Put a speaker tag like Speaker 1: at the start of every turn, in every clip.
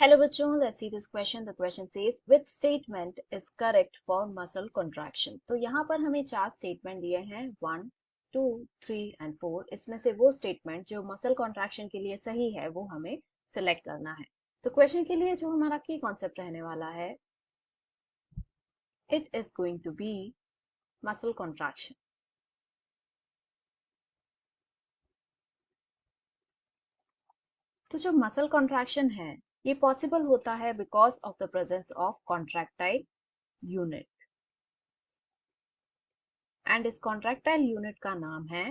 Speaker 1: Hello बच्चों, let's see this question. The question says which statement is correct for muscle contraction. तो यहाँ पर हमें चार स्टेटमेंट दिए हैं 1, 2, 3 एंड 4. इसमें से वो स्टेटमेंट जो मसल कॉन्ट्रैक्शन के लिए सही है वो हमें सिलेक्ट करना है. तो क्वेश्चन के लिए जो हमारा की कॉन्सेप्ट रहने वाला है, it is going to be muscle contraction. तो जो मसल कॉन्ट्रैक्शन है ये पॉसिबल होता है because of the presence of contractile unit. And इस कॉन्ट्रैक्टाइल यूनिट का नाम है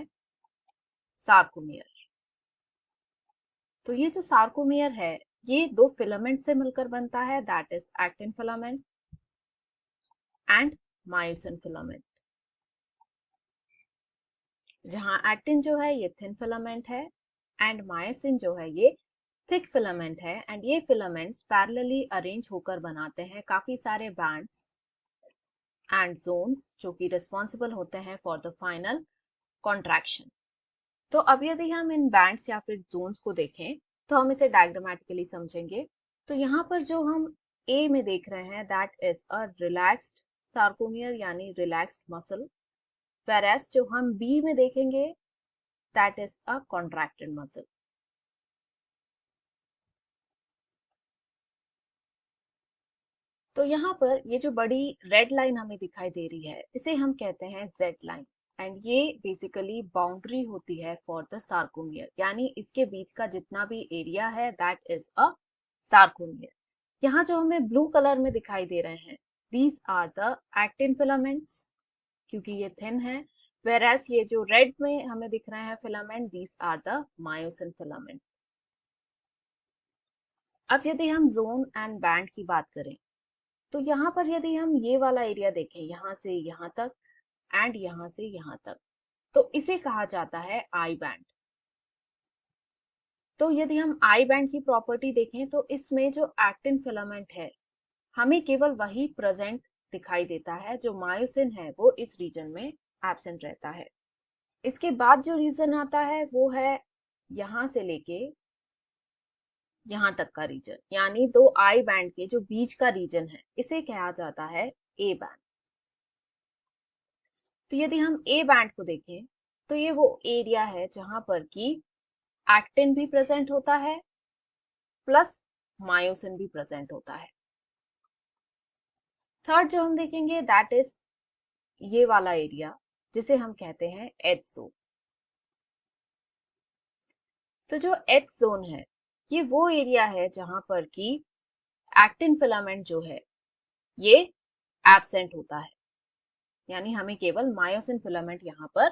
Speaker 1: सार्कोमियर. तो ये जो सार्कोमियर है ये दो फिलामेंट से मिलकर बनता है, that is actin filament and myosin filament. जहां एक्टिन जो है ये थिन फिलामेंट है एंड मायोसिन जो है ये थिक फिलामेंट है. एंड ये फिलामेंट्स पैरेलली अरेंज होकर बनाते हैं काफी सारे बैंड्स एंड जोन्स जो कि रिस्पॉन्सिबल होते हैं फॉर द फाइनल कॉन्ट्रैक्शन. तो अब यदि हम इन बैंड्स या फिर जोन्स को देखें तो हम इसे डायग्रामेटिकली समझेंगे. तो यहाँ पर जो हम ए में देख रहे हैं that is a relaxed sarcomere यानी रिलैक्स्ड मसल, whereas जो हम बी में देखेंगे that is a contracted muscle. तो यहाँ पर ये जो बड़ी रेड लाइन हमें दिखाई दे रही है इसे हम कहते हैं जेड लाइन. एंड ये बेसिकली बाउंड्री होती है फॉर द सार्कोमियर, यानी इसके बीच का जितना भी एरिया है दैट इज अ सार्कोमियर. यहाँ जो हमें ब्लू कलर में दिखाई दे रहे हैं these are the actin filaments क्योंकि ये थिन है, whereas ये जो रेड में हमें दिख रहे हैं filament these are the myosin filament. अब यदि हम जोन एंड बैंड की बात करें तो यहाँ पर यदि हम ये वाला एरिया देखें यहाँ से यहाँ तक एंड यहाँ से यहाँ तक तो इसे कहा जाता है आई बैंड. तो यदि हम आई बैंड की प्रॉपर्टी देखें तो इसमें जो एक्टिन फिलामेंट है हमें केवल वही प्रेजेंट दिखाई देता है, जो मायोसिन है वो इस रीजन में एब्सेंट रहता है. इसके बाद जो रीजन आता है वो है यहाँ से लेके यहाँ तक का रीजन, यानी दो आई बैंड के जो बीच का रीजन है इसे कहा जाता है ए बैंड. तो यदि हम ए बैंड को देखें तो ये वो एरिया है जहां पर कि एक्टिन भी प्रेजेंट होता है प्लस मायोसिन भी प्रेजेंट होता है. थर्ड जो हम देखेंगे दैट इज ये वाला एरिया जिसे हम कहते हैं एच जोन. तो जो एच जोन है ये वो एरिया है जहां पर कि एक्टिन फिलामेंट जो है ये एब्सेंट होता है, यानी हमें केवल मायोसिन फिलामेंट यहाँ पर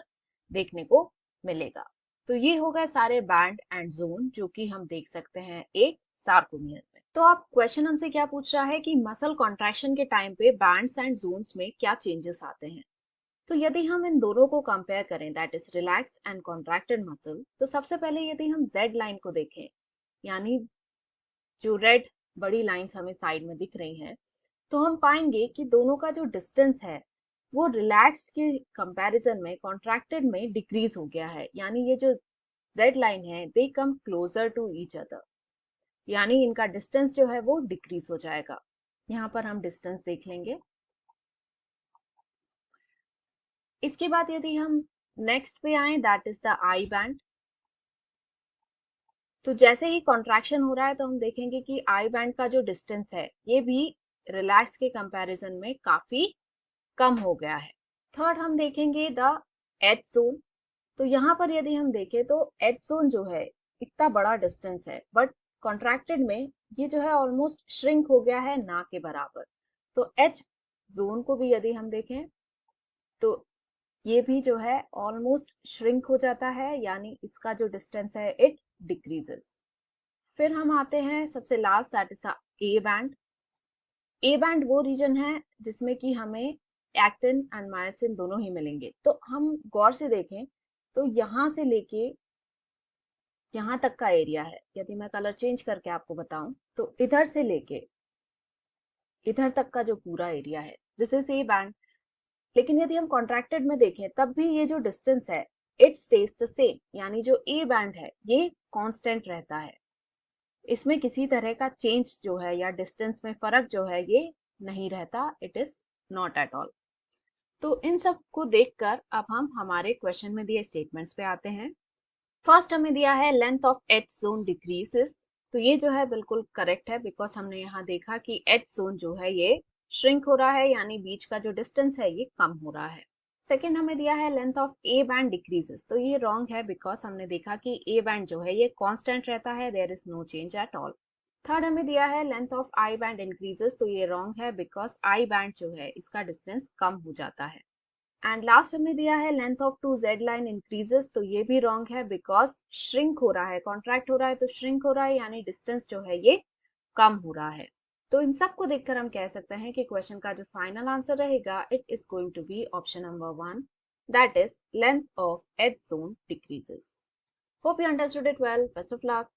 Speaker 1: देखने को मिलेगा. तो ये हो गए सारे बैंड एंड जोन जो कि हम देख सकते हैं एक सार्कोमियर में. तो आप क्वेश्चन हमसे क्या पूछ रहा है कि मसल कॉन्ट्रैक्शन के टाइम पे बैंड्स एंड जोन्स में क्या चेंजेस आते हैं. तो यदि हम इन दोनों को कंपेयर करें that is relaxed and contracted muscle, तो सबसे पहले यदि हम जेड लाइन को देखें यानी जो रेड बड़ी लाइंस हमें साइड में दिख रही हैं, तो हम पाएंगे कि दोनों का जो डिस्टेंस है वो रिलैक्स्ड के कंपैरिजन में कॉन्ट्रैक्टेड में डिक्रीज हो गया है. यानी ये जो जेड लाइन है they come closer to each other, यानी इनका डिस्टेंस जो है वो डिक्रीज हो जाएगा. यहाँ पर हम डिस्टेंस देख लेंगे. इसके बाद यदि हम नेक्स्ट पे आए that is the I band. तो जैसे ही कॉन्ट्रैक्शन हो रहा है तो हम देखेंगे कि आई बैंड का जो डिस्टेंस है ये भी रिलैक्स के कंपैरिजन में काफी कम हो गया है. थर्ड हम देखेंगे द एच जोन. तो यहाँ पर यदि हम देखें तो एच जोन जो है इतना बड़ा डिस्टेंस है बट कॉन्ट्रैक्टेड में ये जो है ऑलमोस्ट श्रिंक हो गया है ना के बराबर. तो एच जोन को भी यदि हम देखें तो ये भी जो है ऑलमोस्ट श्रिंक हो जाता है, यानी इसका जो डिस्टेंस है इट डिक्रीजेस. फिर हम आते हैं सबसे last that is A band. A band वो रीजन है जिसमें कि हमें एक्टिन एंड मायोसिन दोनों ही मिलेंगे. तो हम गौर से देखें तो यहां से लेके यहां तक का एरिया है, यदि मैं कलर चेंज करके आपको बताऊं तो इधर से लेके इधर तक का जो पूरा एरिया है दिस इज ए बैंड. लेकिन यदि हम कॉन्ट्रैक्टेड में देखें तब भी ये जो डिस्टेंस है इट स्टेज द सेम, यानी जो ए बैंड है ये कांस्टेंट रहता है. इसमें किसी तरह का चेंज जो है या डिस्टेंस में फर्क जो है ये नहीं रहता, it is not at all. तो इन सब को देखकर अब हम हमारे क्वेश्चन में दिए स्टेटमेंट्स पे आते हैं। फर्स्ट हमें दिया है length of H zone decreases, तो ये जो है बिल्कुल करेक्ट है, बिकॉज हमने यहाँ देखा कि एच जोन जो है ये श्रिंक हो रहा है, यानी बीच का जो डिस्टेंस है ये कम हो रहा है। सेकेंड हमें दिया है length of A band decreases, तो ये रॉन्ग है, बिकॉज हमने देखा कि ए बैंड जो है ये कांस्टेंट रहता है, there is no change at all. Third हमें दिया है length of I band increases, तो ये रॉन्ग है, बिकॉज आई बैंड जो है इसका डिस्टेंस कम हो जाता है। एंड लास्ट हमें दिया है length of two Z line increases, तो ये भी रॉन्ग है, बिकॉज श्रिंक हो रहा है, कॉन्ट्रैक्ट हो रहा है तो श्रिंक हो रहा है, यानी डिस्टेंस जो है ये कम हो रहा है। तो इन सब को देखकर हम कह सकते हैं कि क्वेश्चन का जो फाइनल आंसर रहेगा it is going to be option number 1, that is length of H zone decreases. Hope you understood it well, best of luck.